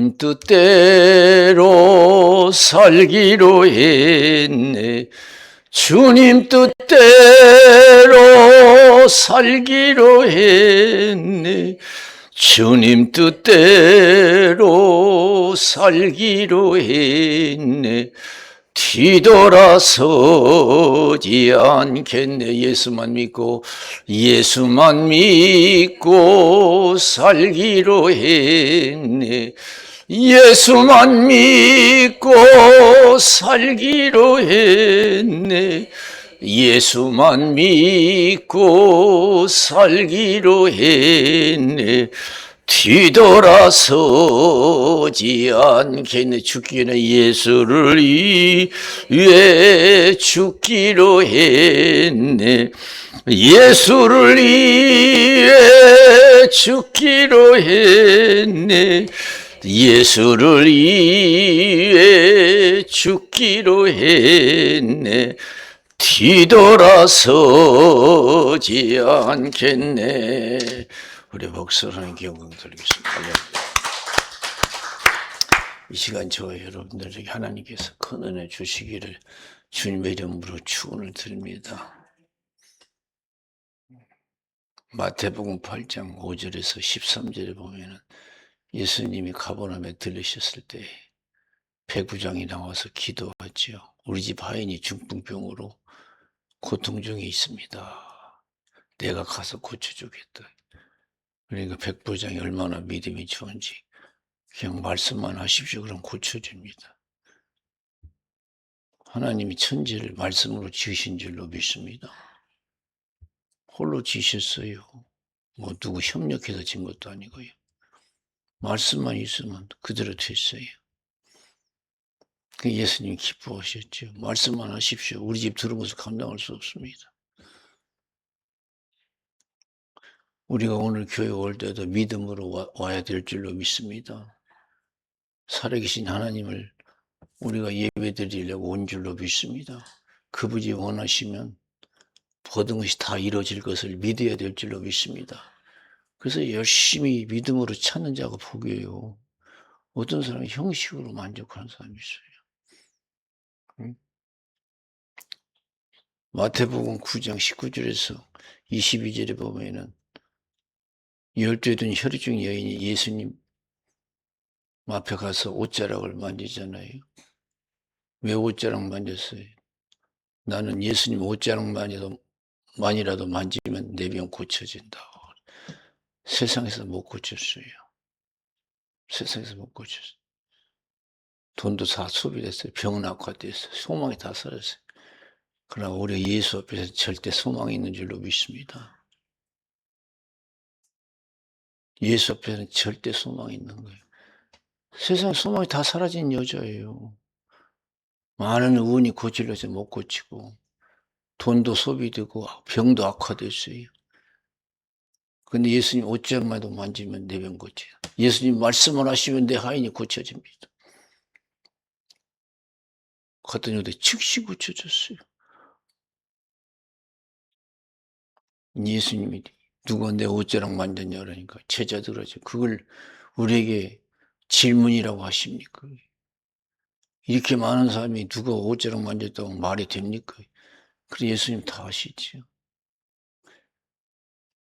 주님 뜻대로 살기로 했네. 주님 뜻대로 살기로 했네. 주님 뜻대로 살기로 했네. 뒤돌아서지 않겠네. 예수만 믿고 살기로 했네. 예수만 믿고 살기로 했네. 예수만 믿고 살기로 했네. 뒤돌아서지 않겠네. 죽기 전에 예수를 위해 죽기로 했네. 예수를 위해 죽기로 했네. 예수를 위해 죽기로 했네. 뒤돌아서지 않겠네. 우리 목소리는 경공 드리겠습니다. 이 시간 저와 여러분들에게 하나님께서 큰 은혜 주시기를 주님의 이름으로 축원을 드립니다. 마태복음 8장 5절에서 13절에 보면은 예수님이 가버나움에 들르셨을 때 백부장이 나와서 기도하지요. 우리 집 하인이 중풍병으로 고통 중에 있습니다. 내가 가서 고쳐주겠다. 그러니까 백부장이 얼마나 믿음이 좋은지 그냥 말씀만 하십시오. 그럼 고쳐줍니다. 하나님이 천지를 말씀으로 지으신 줄로 믿습니다. 홀로 지으셨어요. 뭐 누구 협력해서 진 것도 아니고요. 말씀만 있으면 그대로 됐어요. 그 예수님이 기뻐하셨죠. 말씀만 하십시오. 우리 집 들어가서 감당할 수 없습니다. 우리가 오늘 교회 올 때도 믿음으로 와야 될 줄로 믿습니다. 살아계신 하나님을 우리가 예배드리려고 온 줄로 믿습니다. 그분이 원하시면 모든 것이 다 이루어질 것을 믿어야 될 줄로 믿습니다. 그래서 열심히 믿음으로 찾는 자가 복이에요. 어떤 사람이 형식으로 만족하는 사람이 있어요. 마태복음 9장 19절에서 22절에 보면은 12에 든 혈루증 여인이 예수님 앞에 가서 옷자락을 만지잖아요. 왜 옷자락 만졌어요? 나는 예수님 옷자락만이라도 만지면 내 병 고쳐진다. 세상에서 못 고쳤어요. 세상에서 못 고쳤어요. 돈도 다 소비됐어요. 병은 악화됐어요. 소망이 다 사라졌어요. 그러나 우리 예수 앞에서 절대 소망이 있는 줄로 믿습니다. 예수 앞에서는 절대 소망이 있는 거예요. 세상 소망이 다 사라진 여자예요. 많은 의원이 고치려서 못 고치고 돈도 소비되고 병도 악화됐어요. 근데 예수님 옷장만도 만지면 내 병 고쳐요. 예수님 말씀을 하시면 내 하인이 고쳐집니다. 갔더니 어디 즉시 고쳐졌어요. 예수님이 누가 내 옷자락 만졌냐 그러니까 제자들하죠. 그걸 우리에게 질문이라고 하십니까? 이렇게 많은 사람이 누가 옷자락 만졌다고 말이 됩니까? 그래서 예수님 다 아시죠.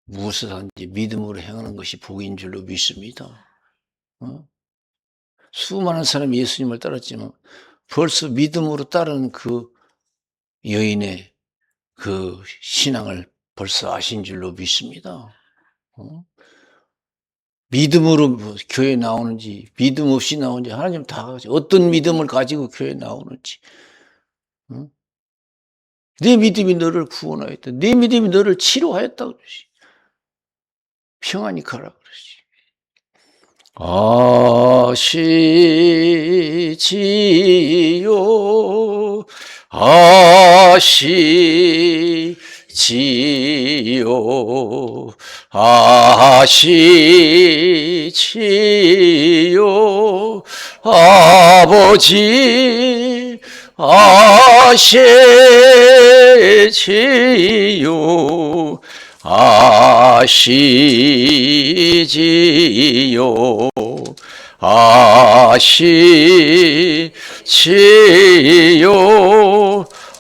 무엇을 하든지 믿음으로 행하는 것이 복인 줄로 믿습니다. 수많은 사람이 예수님을 따랐지만 벌써 믿음으로 따르는 그 여인의 그 신앙을 벌써 아신 줄로 믿습니다. 믿음으로 교회 나오는지 믿음 없이 나오는지 하나님 다 아시죠. 어떤 믿음을 가지고 교회 나오는지. 내 믿음이 너를 구원하였다. 내 믿음이 너를 치료하였다 그러시. 평안히 가라 그러시. 아시지요 아시지요 아버지 아시지요 아시지요 하시지요.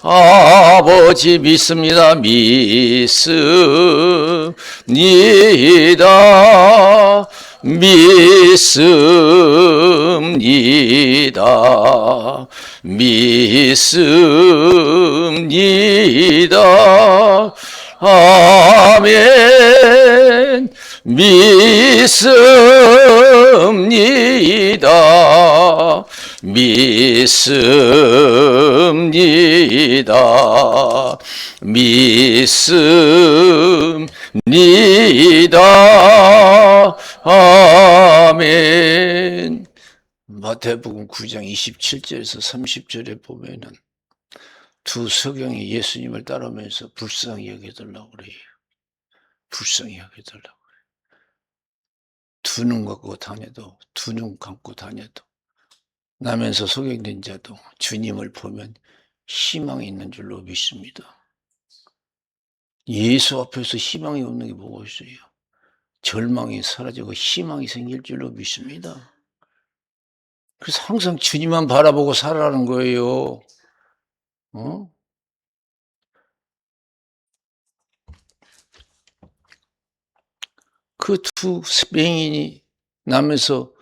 아버지 믿습니다. 믿습니다. 믿습니다. 믿습니다. 아멘. 믿습니다. 믿습니다. 믿습니다. 아멘. 마태복음 9장 27절에서 30절에 보면은 두 서경이 예수님을 따르면서 불쌍히 여겨달라고 그래요. 불쌍히 여겨달라고 그래요. 두 눈 감고 다녀도, 두 눈 감고 다녀도, 나면서 소경된 자도 주님을 보면 희망이 있는 줄로 믿습니다. 예수 앞에서 희망이 없는 게 뭐가 있어요? 절망이 사라지고 희망이 생길 줄로 믿습니다. 그래서 항상 주님만 바라보고 살아라는 거예요. 그 두 맹인이 남에서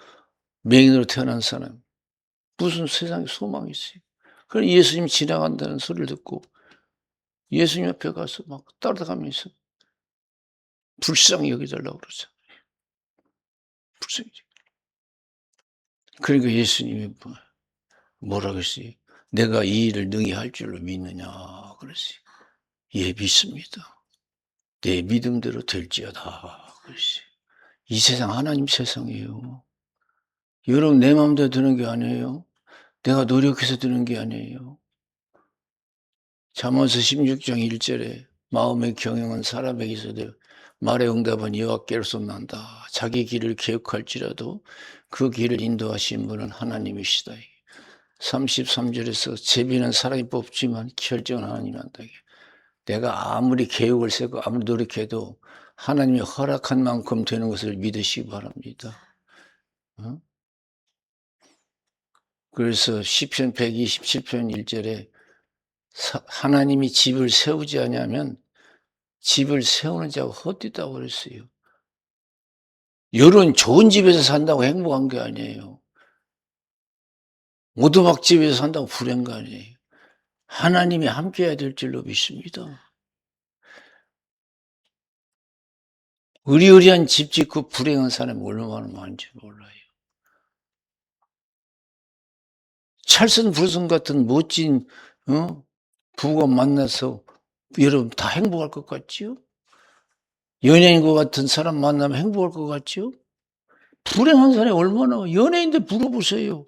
맹인으로 태어난 사람, 무슨 세상에 소망이 있어요? 그럼 예수님 지나간다는 소리를 듣고 예수님 앞에 가서 막 따라가면서 불쌍히 여기달라고 그러잖아요. 불쌍히. 그러니까 예수님이 뭐라 그랬어요? 내가 이 일을 능히 할 줄로 믿느냐 그랬어요. 예, 믿습니다. 내 믿음대로 될지어다 그랬어요. 이 세상 하나님 세상이에요. 여러분 내 마음대로 되는 게 아니에요. 내가 노력해서 되는 게 아니에요. 잠언서 16장 1절에 마음의 경영은 사람에게 있어도 말의 응답은 여호와께로서 난다. 자기 길을 계획할지라도 그 길을 인도하신 분은 하나님이시다. 33절에서 제비는 사람이 뽑지만 결정은 하나님이 한다. 내가 아무리 계획을 세고 아무리 노력해도 하나님이 허락한 만큼 되는 것을 믿으시기 바랍니다. 그래서 시편 127편 1절에 하나님이 집을 세우지 않으면 집을 세우는 자가 헛되다고 그랬어요. 여론 좋은 집에서 산다고 행복한 게 아니에요. 오두막집에서 산다고 불행한 거 아니에요. 하나님이 함께해야 될 줄로 믿습니다. 의리의리한 집 짓고 불행한 사람이 얼마나 많은지 몰라요. 찰슨 브루슨 같은 멋진 부부가 만나서 여러분 다 행복할 것 같지요? 연예인과 같은 사람 만나면 행복할 것 같지요? 불행한 사람이 얼마나, 연예인들 물어보세요.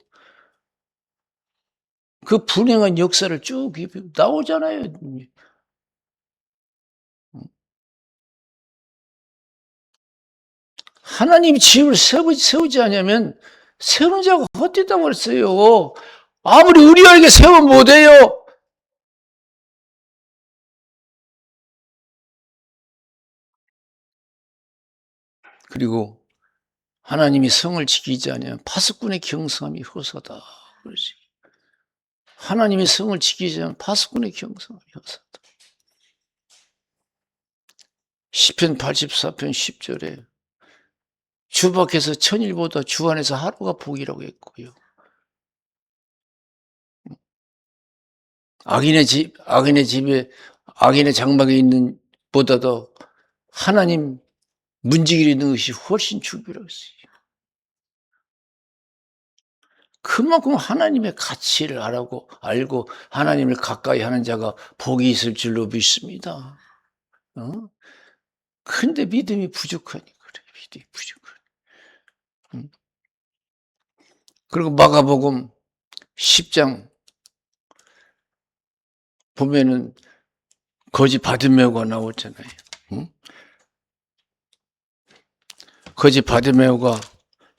그 불행한 역사를 쭉 나오잖아요. 하나님이 집을 세우지 않으면 세우는 자가 헛되다고 그랬어요. 아무리 의리하게 세우면 못해요. 그리고 하나님이 성을 지키지 않으면 파수꾼의 경성함이 허사다. 그러지. 하나님이 성을 지키지 않으면 파수꾼의 경성함이 허사다. 시편 84편 10절에 주 밖에서 천일보다 주 안에서 하루가 복이라고 했고요. 악인의 집에 악인의 장막에 있는 보다도 하나님 문지기에 있는 것이 훨씬 주비라고 했어요. 그만큼 하나님의 가치를 알고 하나님을 가까이 하는 자가 복이 있을 줄로 믿습니다. 근데 믿음이 부족하니 그래. 믿음이 부족하니. 그리고 마가복음 10장 보면은 거지 바디메오가 나오잖아요. 거지 바디메오가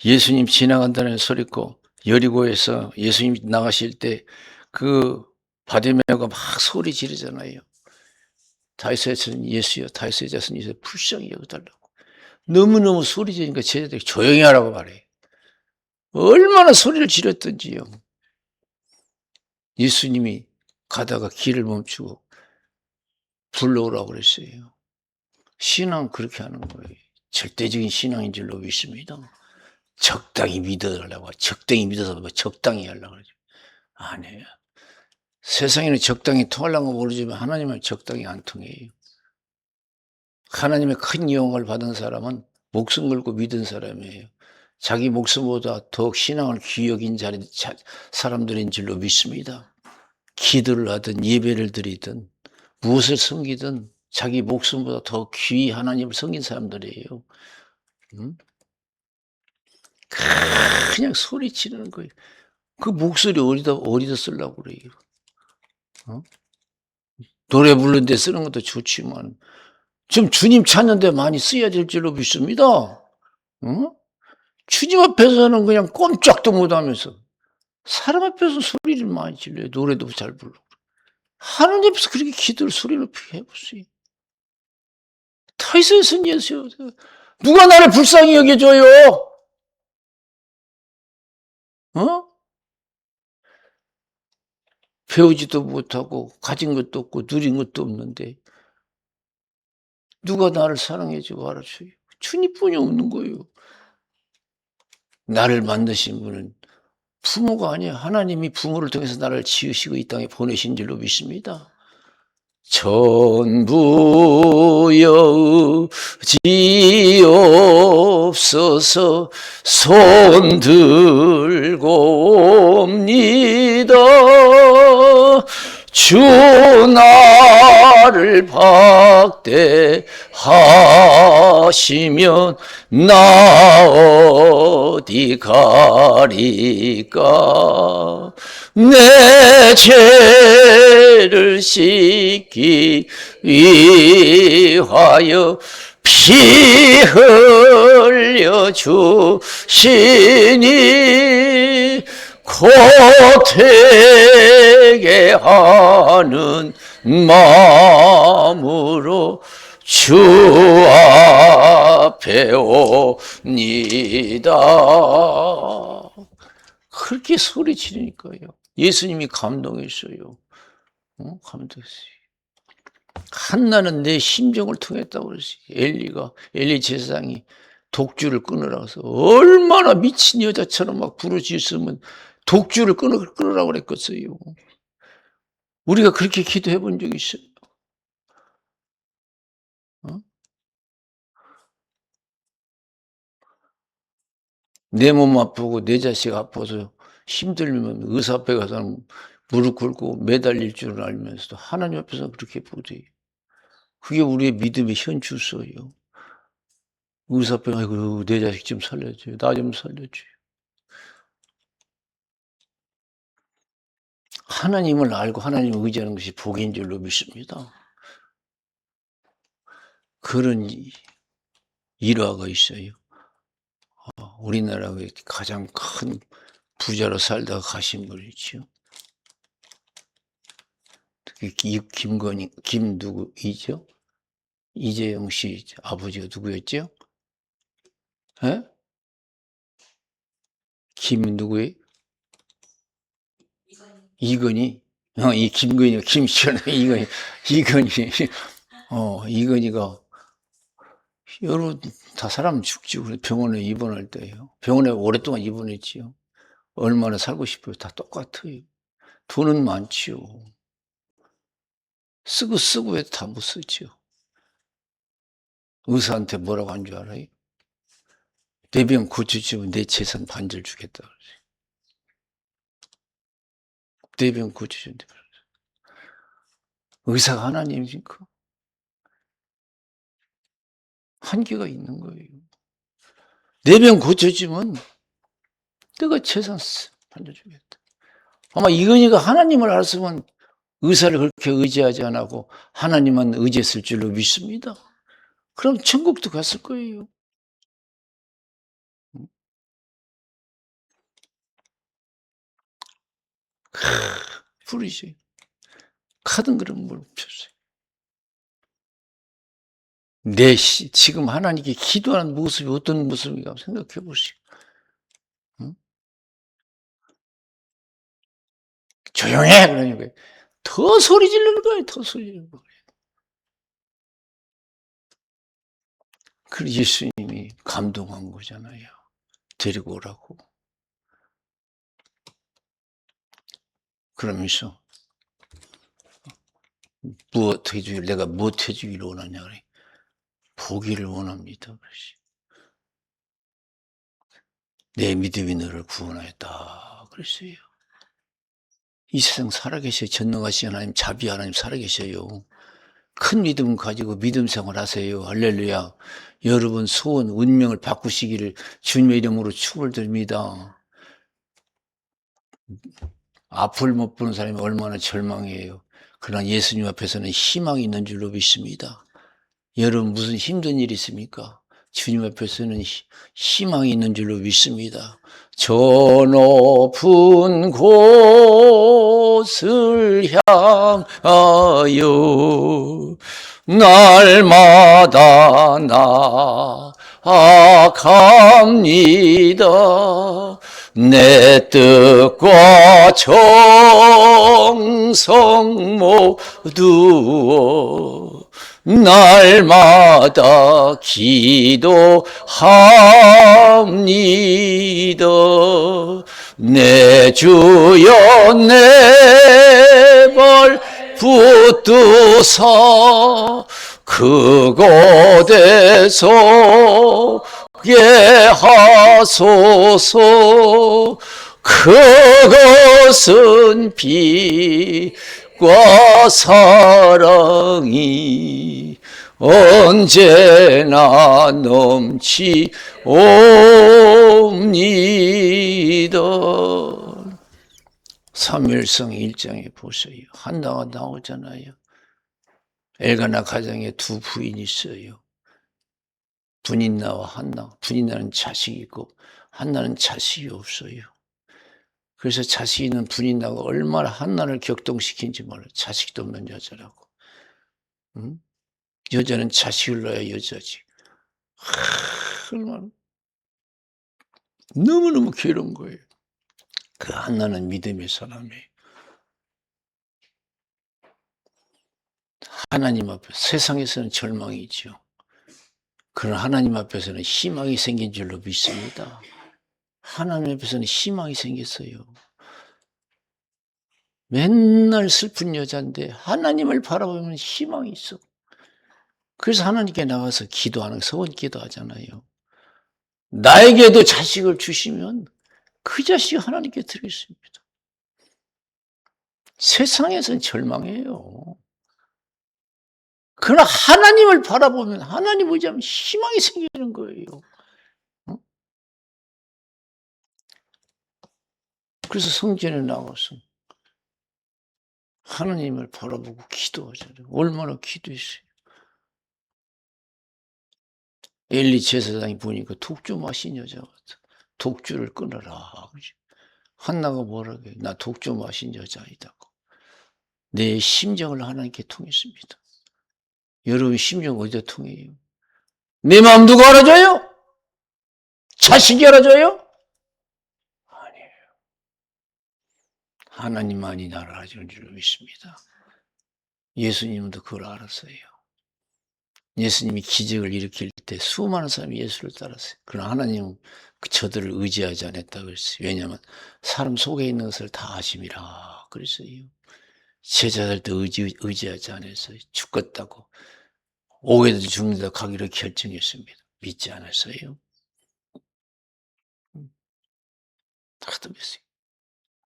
예수님 지나간다는 소리 있고 여리고에서 예수님 나가실 때 그 바디메오가 막 소리 지르잖아요. 다윗의 자손 예수여, 다윗의 자손 예수여, 불쌍히 여겨달라고. 너무너무 소리 지르니까 제자들이 조용히 하라고 말해요. 얼마나 소리를 지렀던지요. 예수님이 가다가 길을 멈추고 불러오라고 그랬어요. 신앙은 그렇게 하는 거예요. 절대적인 신앙인 줄로 믿습니다. 적당히 믿어달라고, 적당히 믿어서 적당히 하려고 그러죠. 아니에요. 세상에는 적당히 통하려는 거 모르지만 하나님은 적당히 안 통해요. 하나님의 큰 영광을 받은 사람은 목숨 걸고 믿은 사람이에요. 자기 목숨보다 더욱 신앙을 귀히 여긴 사람들인 줄로 믿습니다. 기도를 하든 예배를 드리든 무엇을 섬기든 자기 목숨보다 더 귀히 하나님을 섬긴 사람들이에요. 그냥 소리 지르는 거예요. 그 목소리 어디다 쓰려고 그래요. 노래 부르는 데 쓰는 것도 좋지만 좀 주님 찾는 데 많이 써야 될 줄로 믿습니다. 주님 앞에서는 그냥 꼼짝도 못하면서 사람 앞에서 소리를 많이 질러요. 노래도 잘 부르고. 하나님 앞에서 그렇게 기도를 소리 높이 해보세요. 타이슨슨 예수요. 누가 나를 불쌍히 여겨줘요? 배우지도 못하고 가진 것도 없고 누린 것도 없는데 누가 나를 사랑해주고 알아줘요? 주님뿐이 없는 거예요. 나를 만드신 분은 부모가 아니에요. 하나님이 부모를 통해서 나를 지으시고 이 땅에 보내신 줄로 믿습니다. 전부 여지옵소서 손 들고 옵니다. 주 나를 박대하시면 나 어디 가리까. 내 죄를 씻기 위하여 피 흘려 주시니 고되게 하는 마음으로 주 앞에 옵니다. 그렇게 소리 지르니까요. 예수님이 감동했어요. 감동했어요. 한나는 내 심정을 통했다고 그랬어요. 엘리 제사장이 독주를 끊으라고 해서 얼마나 미친 여자처럼 막 부르짖으면 독주를 끊으라고 그랬겠어요. 우리가 그렇게 기도해 본 적이 있어요. 내 몸 아프고 내 자식 아파서 힘들면 의사 앞에 가서는 무릎 꿇고 매달릴 줄 알면서도 하나님 앞에서 그렇게 부대요. 그게 우리의 믿음의 현주소예요. 의사 앞에 아이고 내 자식 좀 살려줘요. 나 좀 살려줘요. 하나님을 알고 하나님을 의지하는 것이 복인 줄로 믿습니다. 그런 일화가 있어요. 우리나라의 가장 큰 부자로 살다가 가신 분이죠. 김 누구이죠? 이재영 씨 아버지가 누구였죠? 에? 김 누구예요? 이건희. 이 김건희, 김씨는 이건희. 이건희가 여러 다 사람 죽지. 병원에 입원할 때요. 병원에 오랫동안 입원했지요. 얼마나 살고 싶어요. 다 똑같아요. 돈은 많지요. 쓰고 해도 다 못 쓰지요. 의사한테 뭐라고 한 줄 알아요? 내 병 고쳐주면 내 재산 반절 주겠다 그러지. 내 병 고쳐준대. 의사가 하나님입니까? 한계가 있는 거예요. 내 병 고쳐주면 내가 재산 반절 주겠다. 아마 이건희가 하나님을 알았으면 의사를 그렇게 의지하지 않고 하나님만 의지했을 줄로 믿습니다. 그럼 천국도 갔을 거예요. 부르지. 카든 그런 물 폈어요. 지금 하나님께 기도하는 모습이 어떤 모습인가 생각해 보시오. 조용해! 그러니까 더 소리 지르는 거예요. 더 소리 지르는 거예요. 그래서 예수님이 감동한 거잖아요. 데리고 오라고. 그러면서 무엇 해주기를, 내가 무엇 해주기를 원하냐 그래. 보기를 원합니다. 그러시. 내 믿음이 너를 구원하였다. 그랬어요. 이 세상 살아계셔. 전능하신 하나님, 자비 하나님 살아계셔요. 큰 믿음 가지고 믿음 생활 하세요. 할렐루야. 여러분 소원, 운명을 바꾸시기를 주님의 이름으로 축원드립니다. 앞을 못 보는 사람이 얼마나 절망해요. 그러나 예수님 앞에서는 희망이 있는 줄로 믿습니다. 여러분 무슨 힘든 일이 있습니까? 주님 앞에서는 희망이 있는 줄로 믿습니다. 저 높은 곳을 향하여 날마다 나아갑니다. 내 뜻과 정성 모두어 날마다 기도합니다. 내 주여 내 발 붙드사 그곳에서 게 하소서. 그것은 빛과 사랑이 언제나 넘치옵니다. 사무엘상 1장에 보세요. 한나가 나오잖아요. 엘가나 가정에 두 부인이 있어요. 분인나와 한나. 분인나는 자식이 있고 한나는 자식이 없어요. 그래서 자식 있는 분인나가 얼마나 한나를 격동시킨지 몰라요. 자식도 없는 여자라고. 응? 여자는 자식을 낳아야 여자지. 얼마나 너무너무 괴로운 거예요. 그 한나는 믿음의 사람이에요. 하나님 앞에 세상에서는 절망이죠. 그러나 하나님 앞에서는 희망이 생긴 줄로 믿습니다. 하나님 앞에서는 희망이 생겼어요. 맨날 슬픈 여자인데 하나님을 바라보면 희망이 있어. 그래서 하나님께 나가서 기도하는 서원 기도하잖아요. 나에게도 자식을 주시면 그 자식이 하나님께 드리겠습니다. 세상에서는 절망해요. 그러나 하나님을 바라보면 하나님 의지하면 희망이 생기는 거예요. 그래서 성전에 나가서 하나님을 바라보고 기도하잖아요. 얼마나 기도했어요. 엘리 제사장이 보니까 독주 마신 여자 같아. 독주를 끊어라. 한나가 뭐라고 해요? 나 독주 마신 여자이다고. 내 심정을 하나님께 통했습니다. 여러분 심정 어디다 통해요? 내 마음 누가 알아줘요? 자식이 알아줘요? 아니에요. 하나님만이 나를 알아주는 줄 믿습니다. 예수님도 그걸 알았어요. 예수님이 기적을 일으킬 때 수많은 사람이 예수를 따랐어요. 그러나 하나님은 저들을 의지하지 않았다 그랬어요. 왜냐하면 사람 속에 있는 것을 다 아심이라 그랬어요. 제자들도 의지하지 않았어요. 죽겠다고 오게도 죽는다 가기로 결정했습니다. 믿지 않았어요. 다들 믿어요.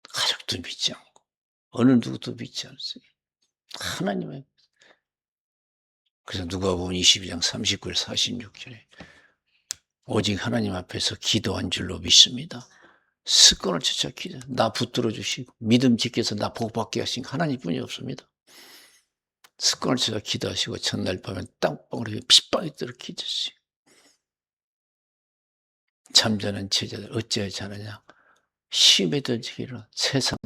가족도 믿지 않고 어느 누구도 믿지 않았어요. 하나님의. 그래서 누가복음 22장 39절 46절에 오직 하나님 앞에서 기도한 줄로 믿습니다. 습관을 쫓아 기도. 나 붙들어 주시고 믿음 지켜서 나 복받게 하신 하나님뿐이 없습니다. 습관을 찾아 기도하시고 전날 밤에 땅방울에 핏방이 들어 기도했어요. 잠자는 제자들 어찌하지 않느냐. 시험에 던지기를 세상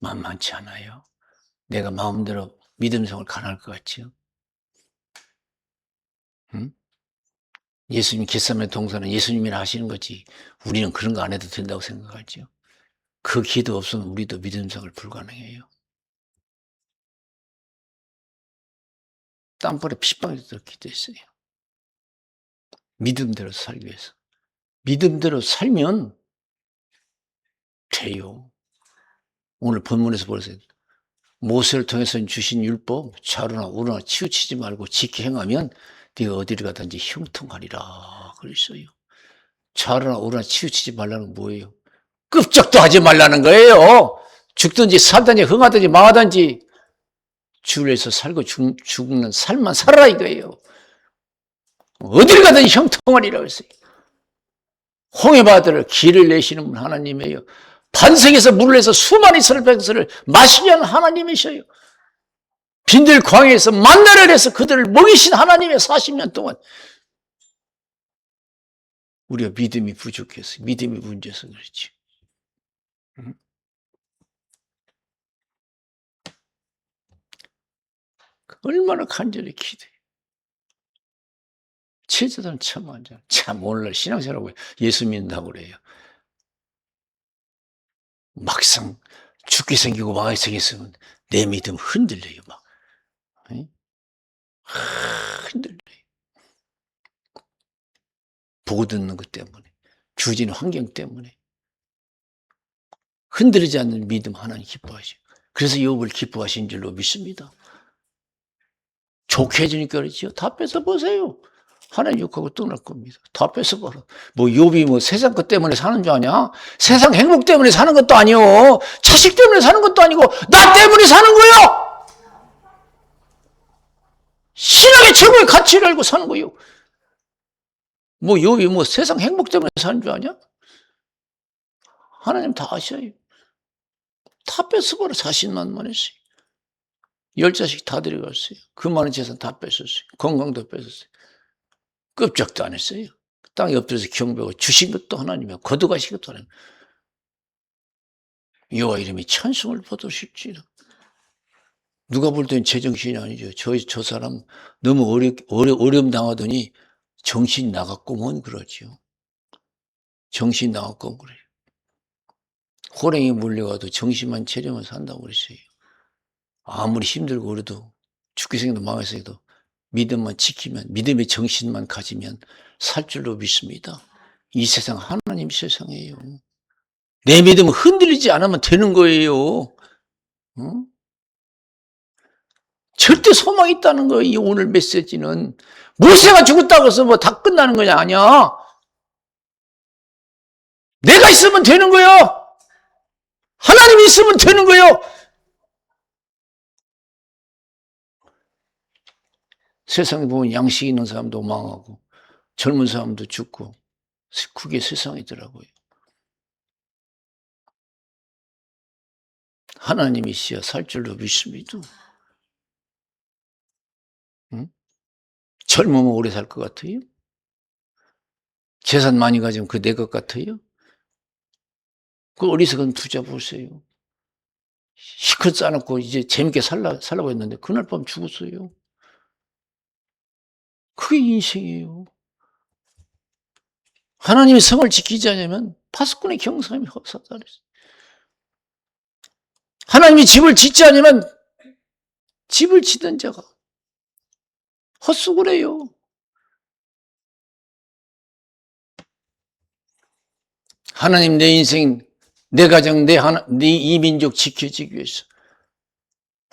만만치 않아요. 내가 마음대로 믿음 생활 가능할 것 같지요? 응? 예수님 겟세마네 동산은 예수님이 하시는 거지 우리는 그런 거 안 해도 된다고 생각하죠. 그 기도 없으면 우리도 믿음 생활 불가능해요. 땀벌에 핏방울이 기도했어요. 믿음대로 살기 위해서. 믿음대로 살면 돼요. 오늘 본문에서 보세요. 모세를 통해서 주신 율법 좌로나 우로나 치우치지 말고 지키 행하면 네가 어디를 가든지 형통하리라 그랬어요. 좌로나 우로나 치우치지 말라는 건 뭐예요? 끔찍도 하지 말라는 거예요. 죽든지 살든지 흥하든지 망하든지 주를 위해서 살고 죽는 삶만 살아라 이거예요. 어디를 가든지 형통하리라 그랬어요. 홍해바다를 길을 내시는 분 하나님이에요. 반석에서 물을 내서 수많은 이스라엘 백성을 마시게 하는 하나님이셔요. 빈들 광야에서 만나를 해서 그들을 먹이신 하나님의 40년 동안 우리가 믿음이 부족해서 믿음이 문제여서 그렇지. 얼마나 간절히 기도해. 제자들은 참 완전 참 오늘날 신앙생활하고 예수 믿는다고 그래요. 막상 죽게 생기고 망하게 생겼으면 내 믿음 흔들려요 막. 흔들려요. 보고 듣는 것 때문에 주어진 환경 때문에 흔들리지 않는 믿음 하나님 기뻐하시고 그래서 욥을 기뻐하신 줄로 믿습니다. 좋게 해주니까 그렇지요. 다 뺏어보세요. 하나님 욕하고 떠날 겁니다. 다 뺏어버려. 뭐 욥이 뭐 세상 것 때문에 사는 줄 아냐? 세상 행복 때문에 사는 것도 아니요. 자식 때문에 사는 것도 아니고 나 때문에 사는 거요. 신앙의 최고의 가치를 알고 사는 거요. 뭐 욥이 뭐 세상 행복 때문에 사는 줄 아냐? 하나님 다 아셔요. 다 뺏어버려. 자신만만했어요. 10자식 다 데려갔어요. 그 많은 재산 다 뺏었어요. 건강도 뺏었어요. 끔찍도 안 했어요. 땅에 엎드려서 경배하고 주신 것도 하나님이고 거둬가신 것도 하나님. 여호와 이름이 찬송을 받으실지라. 누가 볼 땐 제정신이 아니죠. 저 사람 너무 어려움 당하더니 정신 나갔구먼 그러죠. 정신 나갔고 그래요. 호랭이 물려가도 정신만 차리면 산다고 그랬어요. 아무리 힘들고 그래도 죽게 생겨도 망해서도 믿음만 지키면 믿음의 정신만 가지면 살 줄로 믿습니다. 이 세상 하나님 세상이에요. 내 믿음은 흔들리지 않으면 되는 거예요. 응? 절대 소망이 있다는 거예요. 이 오늘 메시지는 모세가 죽었다고 해서 뭐 다 끝나는 거냐 아니야. 내가 있으면 되는 거예요. 하나님이 있으면 되는 거예요. 세상에 보면 양식 있는 사람도 망하고 젊은 사람도 죽고 그게 세상이더라고요. 하나님이시여 살 줄로 믿습니다. 응? 젊으면 오래 살 것 같아요? 재산 많이 가지면 그 내 것 같아요? 그 어리석은 투자 보세요. 시컷 쌓아놓고 이제 재밌게 살라고 했는데 그날 밤 죽었어요. 그게 인생이에요. 하나님의 성을 지키지 않으면 파수꾼의 경상함이 헛사다 그랬어요. 하나님이 집을 짓지 않으면 집을 짓는 자가 헛수고를 해요. 하나님 내 인생, 내 가정, 내 이 민족 지켜지기 위해서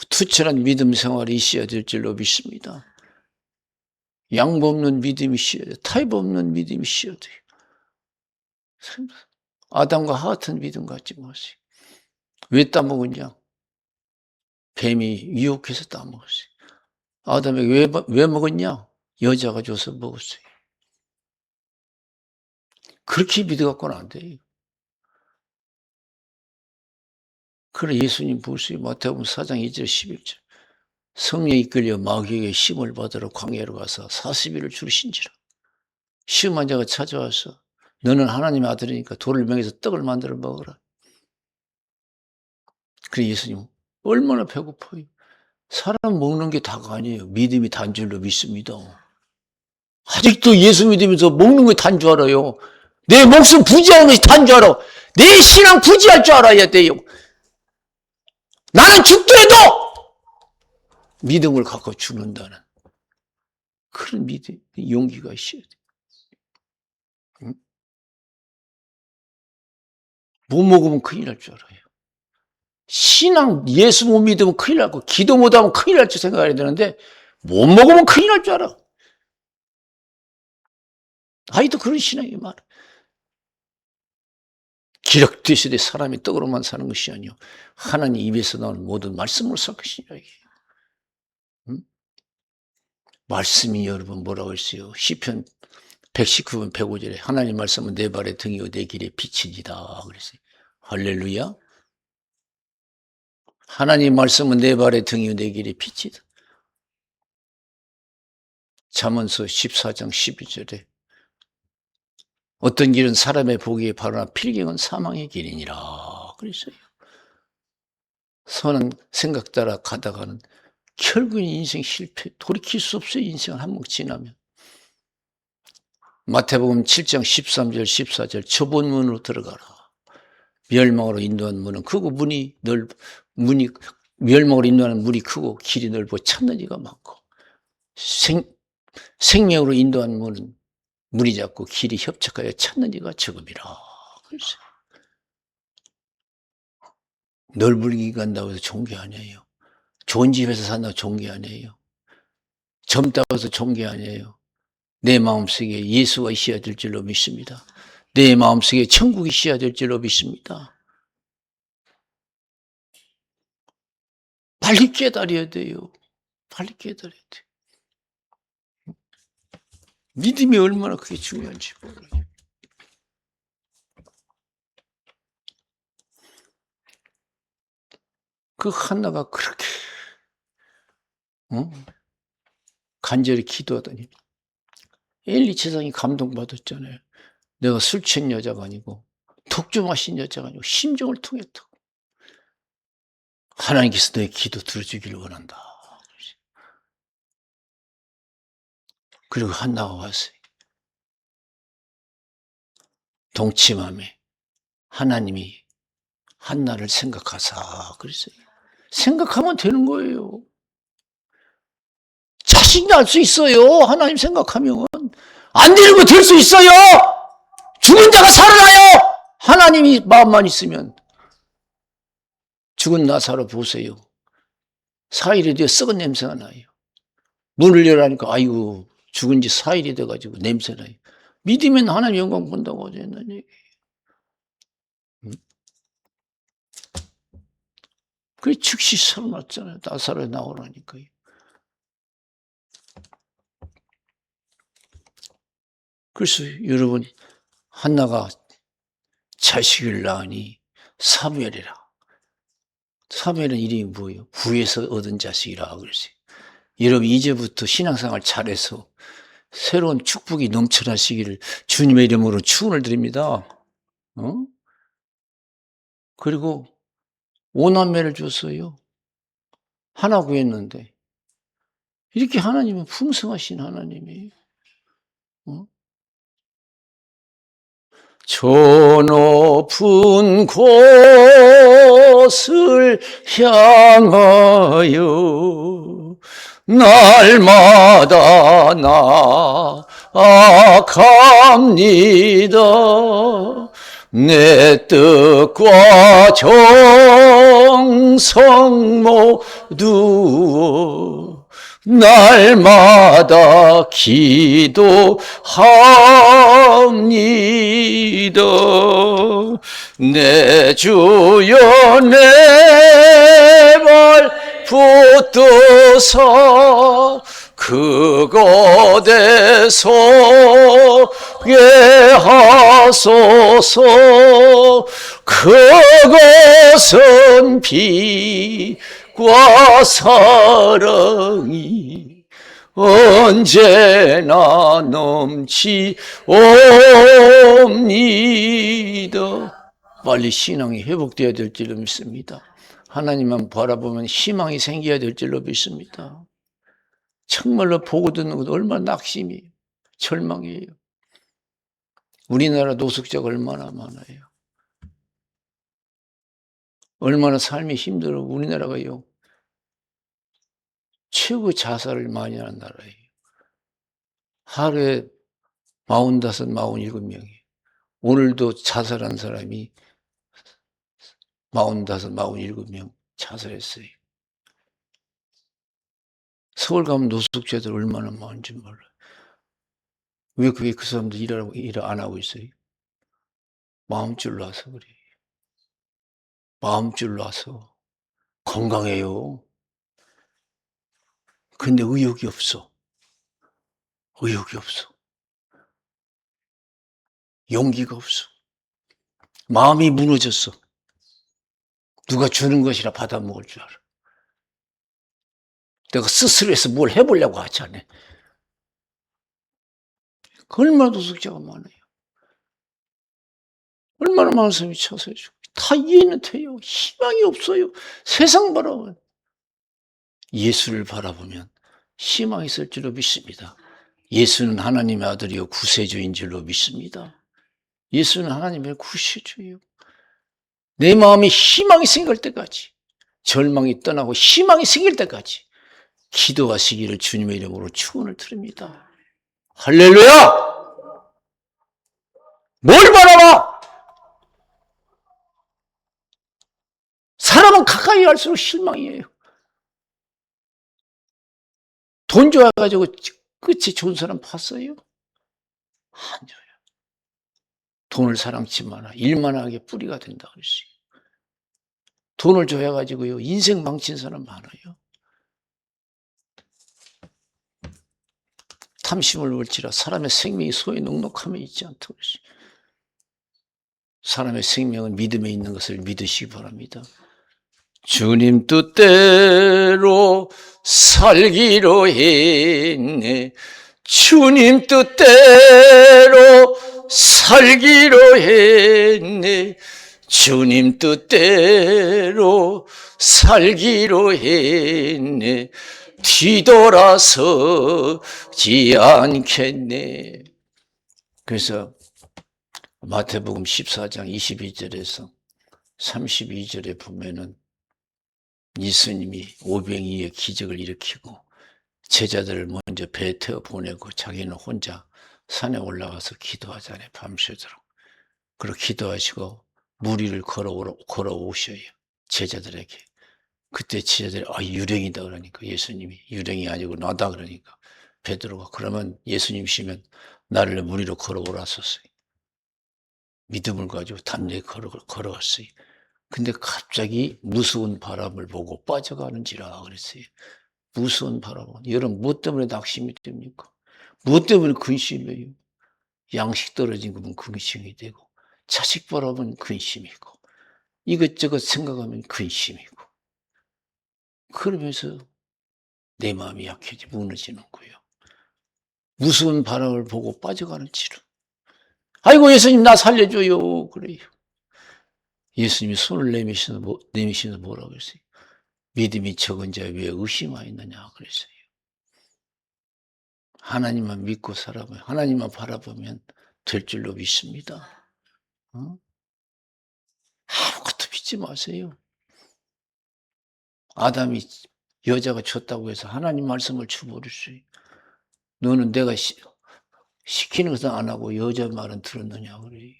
투철한 믿음 생활이 있어야 될 줄로 믿습니다. 양보 없는 믿음이 있어야 돼요. 타협 없는 믿음이 있어야 돼요. 아담과 하와 같은 믿음 갖지 마세요. 왜 따먹었냐? 뱀이 유혹해서 따먹었어요. 아담에게 왜 먹었냐? 여자가 줘서 먹었어요. 그렇게 믿어갖고는 안 돼요. 그래 예수님 보세요. 마태복음 4장 2절 11절. 성령에 이끌려 마귀에게 힘을 받으러 광야로 가서 40일을 줄이신지라. 시험한 자가 찾아와서 너는 하나님의 아들이니까 돌을 명해서 떡을 만들어 먹어라. 그래 예수님 얼마나 배고파요. 사람 먹는 게 다가 아니에요. 믿음이 단 줄로 믿습니다. 아직도 예수 믿으면서 먹는 게 단 줄 알아요. 내 목숨 부지하는 것이 단 줄 알아. 내 신앙 부지할 줄 알아야 돼요. 나는 죽더라도 믿음을 갖고 죽는다는 그런 믿음, 용기가 있어야 돼. 응? 못 먹으면 큰일 날 줄 알아요. 신앙, 예수 못 믿으면 큰일 나고, 기도 못하면 큰일 날 줄 생각해야 되는데, 못 먹으면 큰일 날 줄 알아. 아이도 그런 신앙이 많아. 기록되시되 사람이 떡으로만 사는 것이 아니요 하나님 입에서 나오는 모든 말씀으로 살 것이냐. 응? 말씀이 여러분 뭐라고 했어요? 시편 119편 105절에 하나님 말씀은 내 발의 등이요 내 길의 빛이니라 그랬어요. 할렐루야. 하나님 말씀은 내 발의 등이요 내 길의 빛이다. 잠언서 14장 12절에 어떤 길은 사람의 보기에 바르나 필경은 사망의 길이니라 그랬어요. 선한 생각 따라 가다가는 결국은 인생 실패, 돌이킬 수 없어요. 인생을 한번 지나면. 마태복음 7장 13절 14절 좁은 문으로 들어가라. 멸망으로 인도하는 문은 크고 멸망으로 인도하는 문이 크고 길이 넓고 찾는 이가 많고 생명으로 인도하는 문은 문이 작고 길이 협착하여 찾는 이가 적음이라. 그래서 넓은 길 간다고 해서 좋은 게 아니에요. 좋은 집에서 산다고 좋은 게 아니에요. 젊다고 해서 좋은 게 아니에요. 내 마음속에 예수가 있어야 될 줄로 믿습니다. 내 마음속에 천국이 있어야 될 줄로 믿습니다. 빨리 깨달아야 돼요. 빨리 깨달아야 돼요. 믿음이 얼마나 그게 중요한지 몰라요. 그 한나가 그렇게 간절히 기도하더니 엘리 제사장이 감동받았잖아요. 내가 술 취한 여자가 아니고 독주 마신 여자가 아니고 심정을 통했다고. 하나님께서 너의 기도 들어주기를 원한다. 그리고 한나가 왔어요. 동침함에 하나님이 한나를 생각하사 그랬어요. 생각하면 되는 거예요. 자신이 날 수 있어요. 하나님 생각하면. 안 되는 거 될 수 있어요. 죽은 자가 살아나요. 하나님이 마음만 있으면. 죽은 나사로 보세요. 4일이 되어 썩은 냄새가 나요. 문을 열라니까 아이고 죽은 지 4일이 돼가지고 냄새 나요. 믿으면 하나님 영광 본다고 하지 않는 얘기. 그래 즉시 살아났잖아요. 나사로에 나오라니까요. 그래서 여러분 한나가 자식을 낳으니 사무엘이라. 사무엘은 이름이 뭐예요? 부에서 얻은 자식이라 그랬어요. 여러분 이제부터 신앙생활 잘해서 새로운 축복이 넘쳐나시기를 주님의 이름으로 축원을 드립니다. 그리고 5남매를 줬어요. 하나 구했는데 이렇게 하나님은 풍성하신 하나님이에요. 저 높은 곳을 향하여 날마다 나아갑니다. 내 뜻과 정성 모두 날마다 기도합니다. 내 주여 내 발 붙드사 그곳에 서게 하소서. 그것은 빛과 사랑이 언제나 넘치옵니다. 빨리 신앙이 회복되어야 될 줄로 믿습니다. 하나님만 바라보면 희망이 생겨야 될 줄로 믿습니다. 정말로 보고 듣는 것도 얼마나 낙심이에요. 절망이에요. 우리나라 노숙자가 얼마나 많아요. 얼마나 삶이 힘들어. 우리나라가요, 최고 자살을 많이 하는 나라예요. 하루에 45, 47명이. 오늘도 자살한 사람이 45, 47명 자살했어요. 서울 가면 노숙자들 얼마나 많은지 몰라요. 왜 그게 그 사람들 일을 안 하고 있어요? 마음줄 놔서 그래요. 마음줄 놔서. 건강해요. 근데 의욕이 없어. 의욕이 없어. 용기가 없어. 마음이 무너졌어. 누가 주는 것이라 받아 먹을 줄 알아. 내가 스스로해서 뭘 해보려고 하지 않아. 얼마나 노숙자가 많아요. 얼마나 많은 사람이 자살해주고. 다 이해는 돼요. 희망이 없어요. 세상 바라보면. 예수를 바라보면 희망이 있을 줄로 믿습니다. 예수는 하나님의 아들이요 구세주인 줄로 믿습니다. 예수는 하나님의 구세주예요. 내 마음에 희망이 생길 때까지, 절망이 떠나고 희망이 생길 때까지 기도하시기를 주님의 이름으로 축원을 드립니다. 할렐루야! 뭘 바라봐? 사람은 가까이 갈수록 실망이에요. 돈 좋아가지고 끝이 좋은 사람 봤어요? 안 줘요. 돈을 사랑치 마라. 일만 하게 뿌리가 된다 그랬어요. 돈을 줘야가지고요, 인생 망친 사람 많아요. 탐심을 물지라 사람의 생명이 소에 넉넉함에 있지 않다고 그랬어요. 사람의 생명은 믿음에 있는 것을 믿으시기 바랍니다. 주님 뜻대로 살기로 했네. 주님 뜻대로 살기로 했네. 주님 뜻대로 살기로 했네. 뒤돌아서지 않겠네. 그래서 마태복음 14장 22절에서 32절에 보면은 예수님이 오병이의 기적을 일으키고 제자들을 먼저 배에 태워 보내고 자기는 혼자 산에 올라가서 기도하잖아요. 밤새도록. 그리고 기도하시고 무리를 걸어오셔요. 제자들에게. 그때 제자들이 유령이다 그러니까 예수님이 예령이 아니고 나다 그러니까 베드로가 그러면 예수님이시면 나를 무리로 걸어오라셨어요. 믿음을 가지고 담대히 걸어갔어요. 근데 갑자기 무서운 바람을 보고 빠져가는지라 그랬어요. 무서운 바람은. 여러분 무엇 때문에 낙심이 됩니까? 무엇 때문에 근심해요? 양식 떨어진 거면 근심이 되고 자식 바라보면 근심이고 이것저것 생각하면 근심이고 그러면서 내 마음이 약해지 무너지는 거예요. 무서운 바람을 보고 빠져가는지라. 아이고 예수님 나 살려줘요 그래요. 예수님이 손을 내미시면서 뭐라고 그랬어요? 믿음이 적은 자에 왜 의심하였느냐 그랬어요. 하나님만 믿고 살아보면 하나님만 바라보면 될 줄로 믿습니다. 아무것도 믿지 마세요. 아담이 여자가 줬다고 해서 하나님 말씀을 줘버렸어요. 너는 내가 시키는 것은 안 하고 여자 말은 들었느냐 그래.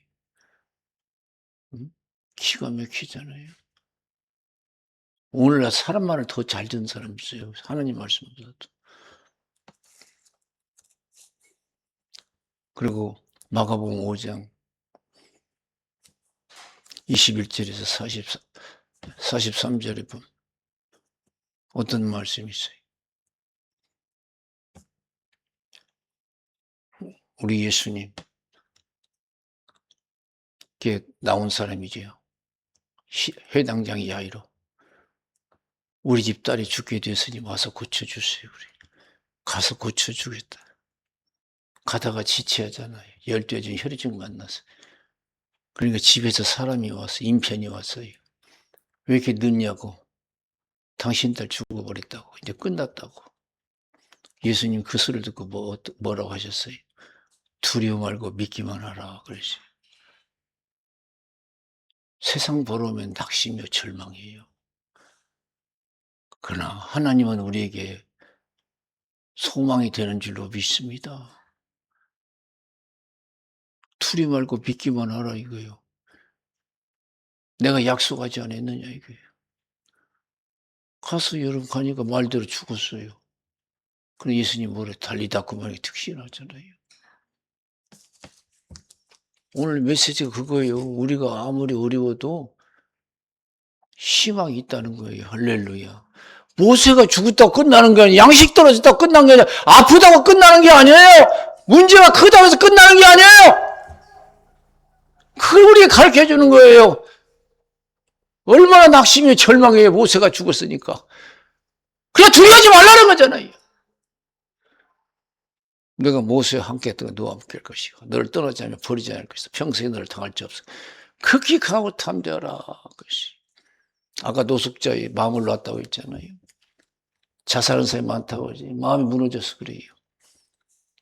기가 막히잖아요. 오늘날 사람 말을 더 잘 듣는 사람 있어요. 하나님 말씀보다도. 그리고 마가복음 5장 21절에서 43절에 보면 어떤 말씀이 있어요? 우리 예수님께 나온 사람이지요. 회당장 야이로. 우리 집 딸이 죽게 됐으니 와서 고쳐주세요. 가서 고쳐주겠다. 가다가 지체하잖아요. 열대어진 혈증 만나서. 그러니까 집에서 사람이 와서 인편이 왔어요. 왜 이렇게 늦냐고. 당신 딸 죽어버렸다고. 이제 끝났다고. 예수님 그 소리를 듣고 뭐라고 하셨어요? 두려워 말고 믿기만 하라 그러세요. 세상 보러면 낙심이요 절망이에요. 그러나 하나님은 우리에게 소망이 되는 줄로 믿습니다. 두리 말고 믿기만 하라 이거예요. 내가 약속하지 않았느냐 이거예요. 가서 여러분 가니까 말대로 죽었어요. 그럼 예수님 뭐래 달리다구만이 특신하잖아요. 오늘 메시지가 그거예요. 우리가 아무리 어려워도 희망이 있다는 거예요. 할렐루야. 모세가 죽었다고 끝나는 게 아니에요. 양식 떨어졌다고 끝난 게 아니라 아프다고 끝나는 게 아니에요. 문제가 크다고 해서 끝나는 게 아니에요. 그걸 우리에게 가르쳐 주는 거예요. 얼마나 낙심이 절망해요. 모세가 죽었으니까. 그냥 두려워하지 말라는 거잖아요. 내가 모세와 함께 했던 너와 함께 할 것이고 너를 떠나지 않으면 버리지 않을 것이다. 평생에 너를 당할 자 없어. 극히 강하고 탐대하라. 것이. 아까 노숙자의 마음을 놨다고 했잖아요. 자살하는 사람이 많다고 하지. 마음이 무너져서 그래요.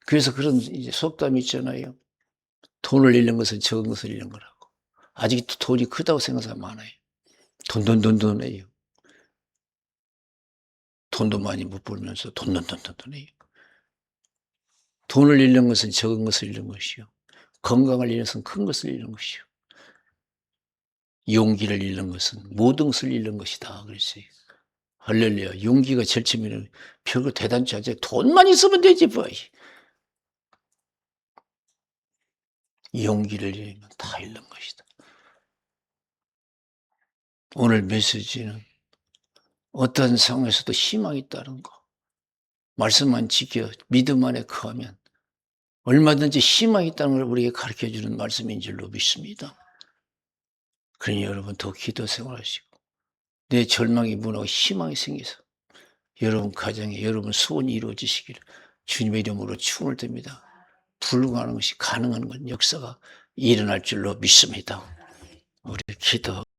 그래서 그런 이제 속담이 있잖아요. 돈을 잃는 것은 적은 것을 잃는 거라고. 아직도 돈이 크다고 생각하는 사람 많아요. 돈해요. 돈도 많이 못 벌면서 돈해요. 돈을 잃는 것은 적은 것을 잃는 것이요. 건강을 잃는 것은 큰 것을 잃는 것이요. 용기를 잃는 것은 모든 것을 잃는 것이다. 그랬어요. 할렐루야. 용기가 절치면 별거 대단치 않지. 돈만 있으면 되지 뭐. 용기를 잃으면 다 잃는 것이다. 오늘 메시지는 어떤 상황에서도 희망이 있다는 거. 말씀만 지켜 믿음 안에 거하면 얼마든지 희망이 있다는 걸 우리에게 가르쳐주는 말씀인 줄로 믿습니다. 그러니 여러분 더 기도 생활하시고 내 절망이 무너고 희망이 생겨서 여러분 가정에 여러분 소원이 이루어지시기를 주님의 이름으로 축원을 드립니다. 불가능한 것이 가능한 건 역사가 일어날 줄로 믿습니다. 우리 기도